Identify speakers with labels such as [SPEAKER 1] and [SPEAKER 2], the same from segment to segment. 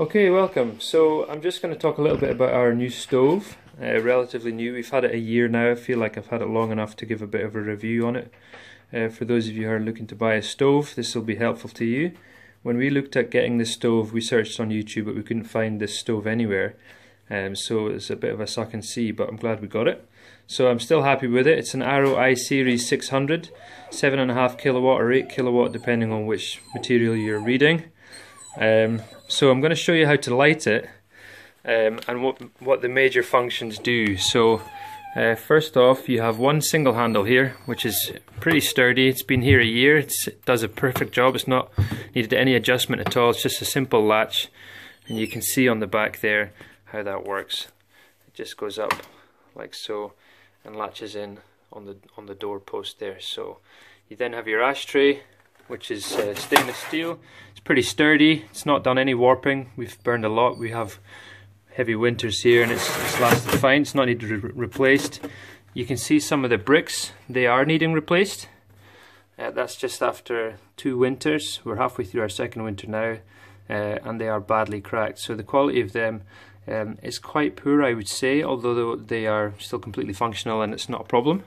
[SPEAKER 1] Okay, welcome. So I'm just going to talk a little bit about our new stove. Relatively new. We've had it a year now. I feel like I've had it long enough to give a bit of a review on it. For those of you who are looking to buy a stove, this will be helpful to you. When we looked at getting this stove, we searched on YouTube, but we couldn't find this stove anywhere. So it's a bit of a suck and see, but I'm glad we got it. So I'm still happy with it. It's an Aarrow I-Series 600, 7.5 kilowatt or 8 kilowatt depending on which material you're reading. So I'm going to show you how to light it and what the major functions do. So first off, you have one single handle here, which is pretty sturdy. It's been here a year. It does a perfect job. It's not needed any adjustment at all. It's just a simple latch, and you can see on the back there how that works. It just goes up like so and latches in on the door post there. So you then have your ashtray, which is stainless steel. It's pretty sturdy. It's not done any warping. We've burned a lot. We have heavy winters here, and it's lasted fine. It's not needed replaced. You can see some of the bricks. They are needing replaced. That's just after 2 winters. We're halfway through our second winter now, and they are badly cracked. So the quality of them is quite poor, I would say, although they are still completely functional and it's not a problem.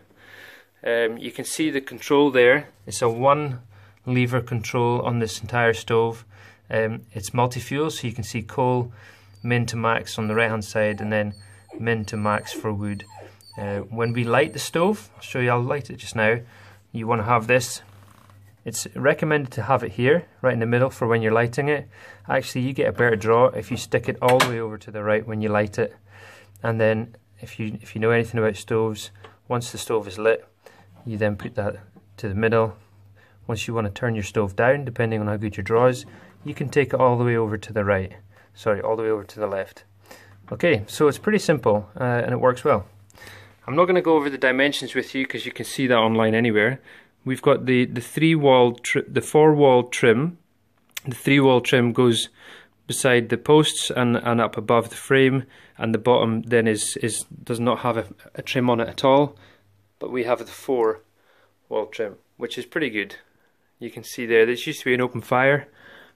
[SPEAKER 1] You can see the control there. It's a 1 lever control on this entire stove. It's multi-fuel, so you can see coal, min to max on the right hand side, and then min to max for wood. When we light the stove, I'll show you, I'll light it just now. You want to have this. It's recommended to have it here, right in the middle, for when you're lighting it. Actually, you get a better draw if you stick it all the way over to the right when you light it. And then, if you know anything about stoves, once the stove is lit, you then put that to the middle. Once you want to turn your stove down, depending on how good your draw is, you can take it all the way over to the right. Sorry, all the way over to the left. Okay, so it's pretty simple and it works well. I'm not going to go over the dimensions with you because you can see that online anywhere. We've got the 4-wall trim. The 3-wall trim goes beside the posts and up above the frame, and the bottom then does not have a trim on it at all. But we have the 4-wall trim, which is pretty good. You can see there, this used to be an open fire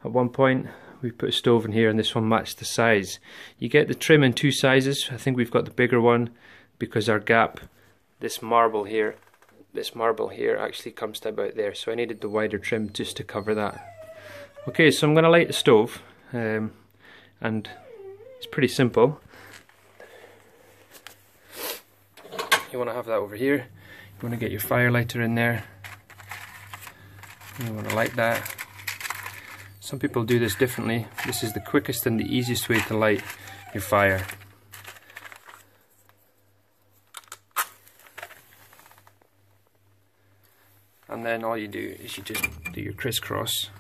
[SPEAKER 1] at one point. We put a stove in here and this one matched the size. You get the trim in 2 sizes. I think we've got the bigger one because our gap, this marble here actually comes to about there. So I needed the wider trim just to cover that. Okay, so I'm going to light the stove and it's pretty simple. You want to have that over here. You want to get your fire lighter in there. You want to light that. Some people do this differently. This is the quickest and the easiest way to light your fire. And then all you do is you just do your crisscross.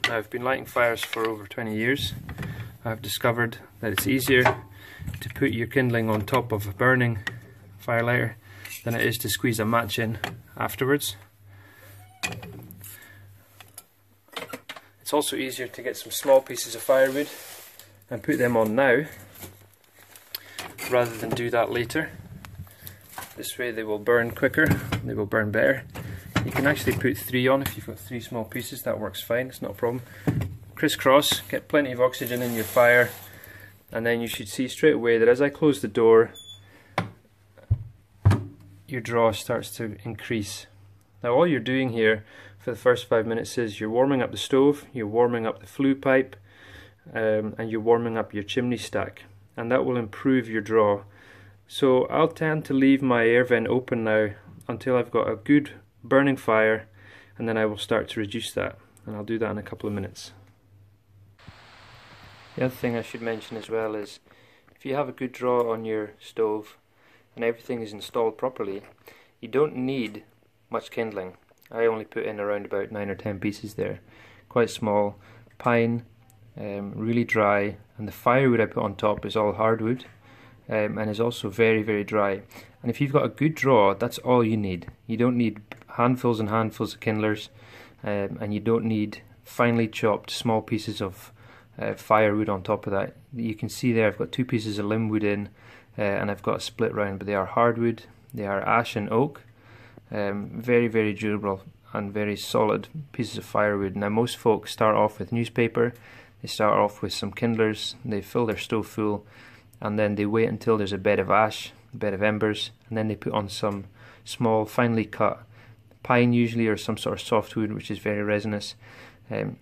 [SPEAKER 1] Now, I've been lighting fires for over 20 years. I've discovered that it's easier to put your kindling on top of a burning fire lighter than it is to squeeze a match in afterwards. It's also easier to get some small pieces of firewood and put them on now rather than do that later. This way they will burn quicker, they will burn better. You can actually put 3 on if you've got 3 small pieces. That works fine, it's not a problem. Crisscross, get plenty of oxygen in your fire, and then you should see straight away that as I close the door, your draw starts to increase. Now all you're doing here for the first 5 minutes is you're warming up the stove, you're warming up the flue pipe, and you're warming up your chimney stack, and that will improve your draw. So I'll tend to leave my air vent open now until I've got a good burning fire, and then I will start to reduce that, and I'll do that in a couple of minutes. The other thing I should mention as well is if you have a good draw on your stove and everything is installed properly, you don't need much kindling. I only put in around about 9 or 10 pieces there, quite small, pine, really dry, and the firewood I put on top is all hardwood and is also very, very dry. And if you've got a good draw, that's all you need. You don't need handfuls and handfuls of kindlers, and you don't need finely chopped small pieces of firewood on top of that. You can see there I've got 2 pieces of limbwood in, and I've got a split round, but they are hardwood, they are ash and oak, Very, very durable and very solid pieces of firewood. Now most folks start off with newspaper, they start off with some kindlers, they fill their stove full, and then they wait until there's a bed of ash, a bed of embers, and then they put on some small finely cut pine usually, or some sort of softwood which is very resinous. In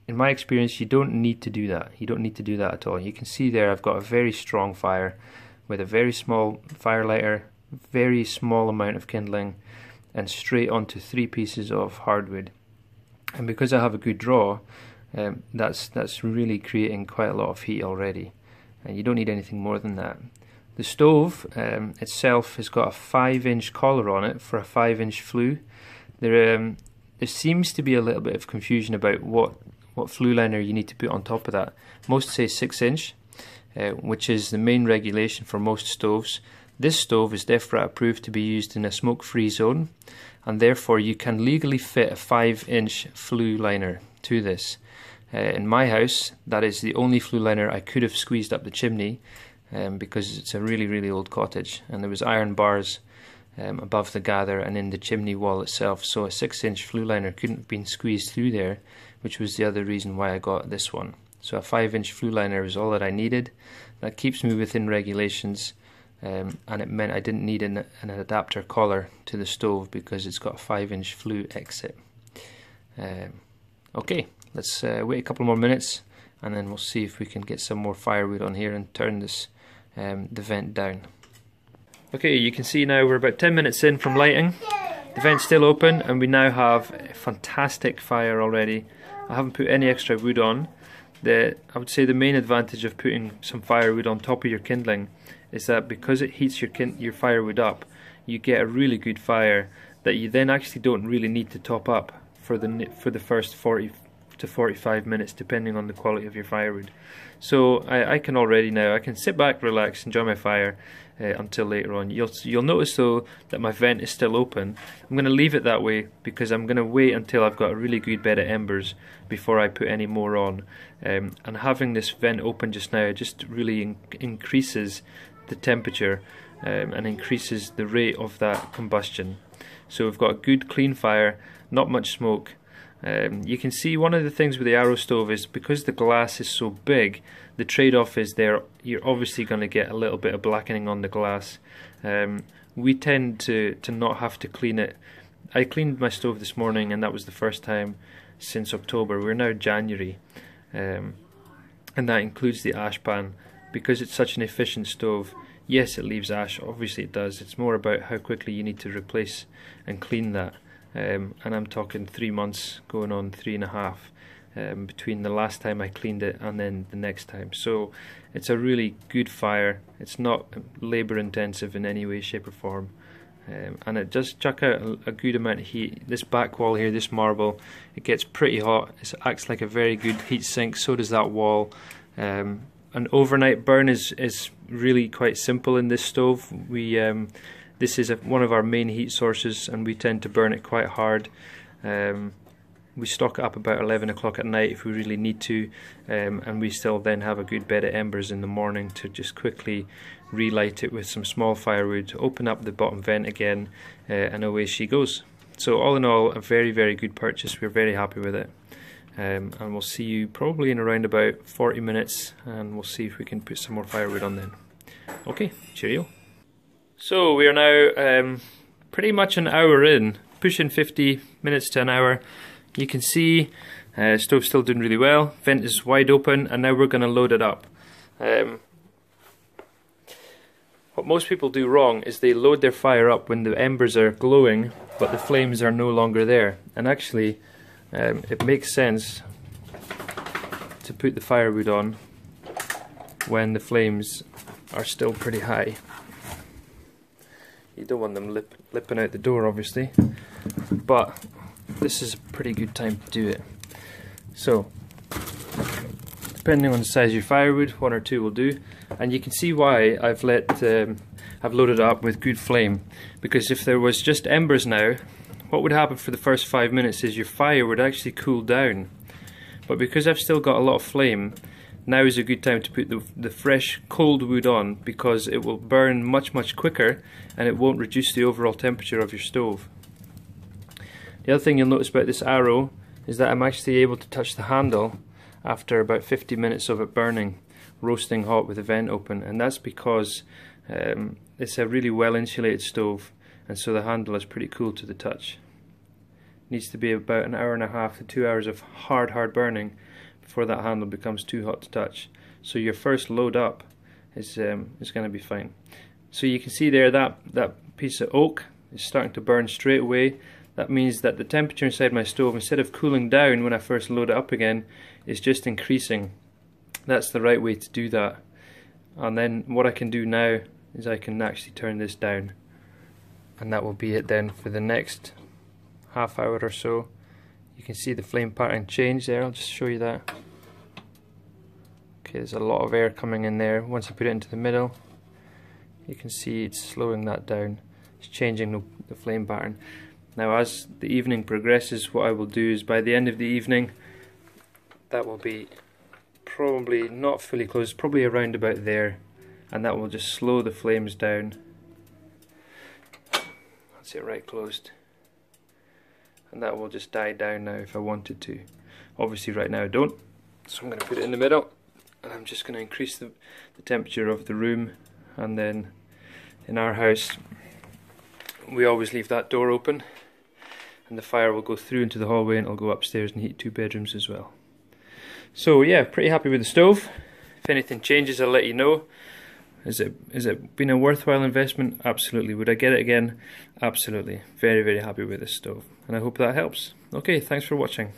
[SPEAKER 1] my experience, you don't need to do that. You don't need to do that at all. You can see there I've got a very strong fire with a very small fire lighter, very small amount of kindling, and straight onto 3 pieces of hardwood. And because I have a good draw, that's really creating quite a lot of heat already, and you don't need anything more than that. The stove itself has got a 5-inch collar on it for a 5-inch flue. There seems to be a little bit of confusion about what flue liner you need to put on top of that. Most say 6-inch, which is the main regulation for most stoves. This stove is DEFRA approved to be used in a smoke-free zone, and therefore you can legally fit a 5-inch flue liner to this. In my house, that is the only flue liner I could have squeezed up the chimney, because it's a really, really old cottage, and there was iron bars above the gather and in the chimney wall itself, so a 6-inch flue liner couldn't have been squeezed through there, which was the other reason why I got this one. So a 5-inch flue liner is all that I needed. That keeps me within regulations, and it meant I didn't need an adapter collar to the stove because it's got a 5-inch flue exit. Okay, let's wait a couple more minutes, and then we'll see if we can get some more firewood on here and turn this the vent down. Okay, you can see now we're about 10 minutes in from lighting. The vent's still open, and we now have a fantastic fire already. I haven't put any extra wood on. I would say the main advantage of putting some firewood on top of your kindling is that because it heats your firewood up, you get a really good fire that you then actually don't really need to top up for the first 40 to 45 minutes, depending on the quality of your firewood. So I can already now, I can sit back, relax, enjoy my fire until later on. You'll notice though that my vent is still open. I'm going to leave it that way because I'm going to wait until I've got a really good bed of embers before I put any more on. And having this vent open just now just really increases the temperature and increases the rate of that combustion. So we've got a good clean fire, not much smoke. You can see one of the things with the Aarrow stove is because the glass is so big, the trade-off is you're obviously going to get a little bit of blackening on the glass. We tend to not have to clean it. I cleaned my stove this morning, and that was the first time since October. We're now January, and that includes the ash pan. Because it's such an efficient stove, yes, it leaves ash, obviously it does. It's more about how quickly you need to replace and clean that. And I'm talking 3 months going on 3.5 between the last time I cleaned it and then the next time. So it's a really good fire. It's not labour intensive in any way, shape or form, and it does chuck out a good amount of heat. This back wall here, this marble, it gets pretty hot. It acts like a very good heat sink, so does that wall. An overnight burn is really quite simple in this stove. This is one of our main heat sources, and we tend to burn it quite hard. We stock it up about 11 o'clock at night if we really need to, and we still then have a good bed of embers in the morning to just quickly relight it with some small firewood, open up the bottom vent again, and away she goes. So all in all, a very, very good purchase. We're very happy with it. And we'll see you probably in around about 40 minutes, and we'll see if we can put some more firewood on then. Okay, cheerio. So we are now pretty much an hour in, pushing 50 minutes to an hour. You can see stove's still doing really well, vent is wide open, and now we're going to load it up. What most people do wrong is they load their fire up when the embers are glowing but the flames are no longer there, and actually it makes sense to put the firewood on when the flames are still pretty high. You don't want them lipping out the door, obviously, but this is a pretty good time to do it. So, depending on the size of your firewood, 1 or 2 will do. And you can see why I've loaded it up with good flame, because if there was just embers now, what would happen for the first 5 minutes is your fire would actually cool down. But because I've still got a lot of flame, now is a good time to put the fresh cold wood on, because it will burn much quicker and it won't reduce the overall temperature of your stove. The other thing you'll notice about this Aarrow is that I'm actually able to touch the handle after about 50 minutes of it burning, roasting hot with the vent open, and that's because it's a really well insulated stove, and so the handle is pretty cool to the touch. It needs to be about an hour and a half to 2 hours of hard burning before that handle becomes too hot to touch. So your first load up is going to be fine. So you can see there that piece of oak is starting to burn straight away. That means that the temperature inside my stove, instead of cooling down when I first load it up again, is just increasing. That's the right way to do that. And then what I can do now is I can actually turn this down, and that will be it then for the next half hour or so. You can see the flame pattern change there. I'll just show you that. Okay, there's a lot of air coming in there. Once I put it into the middle, you can see it's slowing that down. It's changing the flame pattern. Now as the evening progresses, what I will do is by the end of the evening, that will be probably not fully closed, probably around about there, and that will just slow the flames down. That's it, right closed. And that will just die down now if I wanted to. Obviously right now I don't, so I'm going to put it in the middle, and I'm just going to increase the temperature of the room. And then in our house we always leave that door open, and the fire will go through into the hallway and it'll go upstairs and heat 2 bedrooms as well. So yeah, pretty happy with the stove. If anything changes, I'll let you know. Has it been a worthwhile investment? Absolutely. Would I get it again? Absolutely. Very happy with this stove, and I hope that helps. Okay, thanks for watching.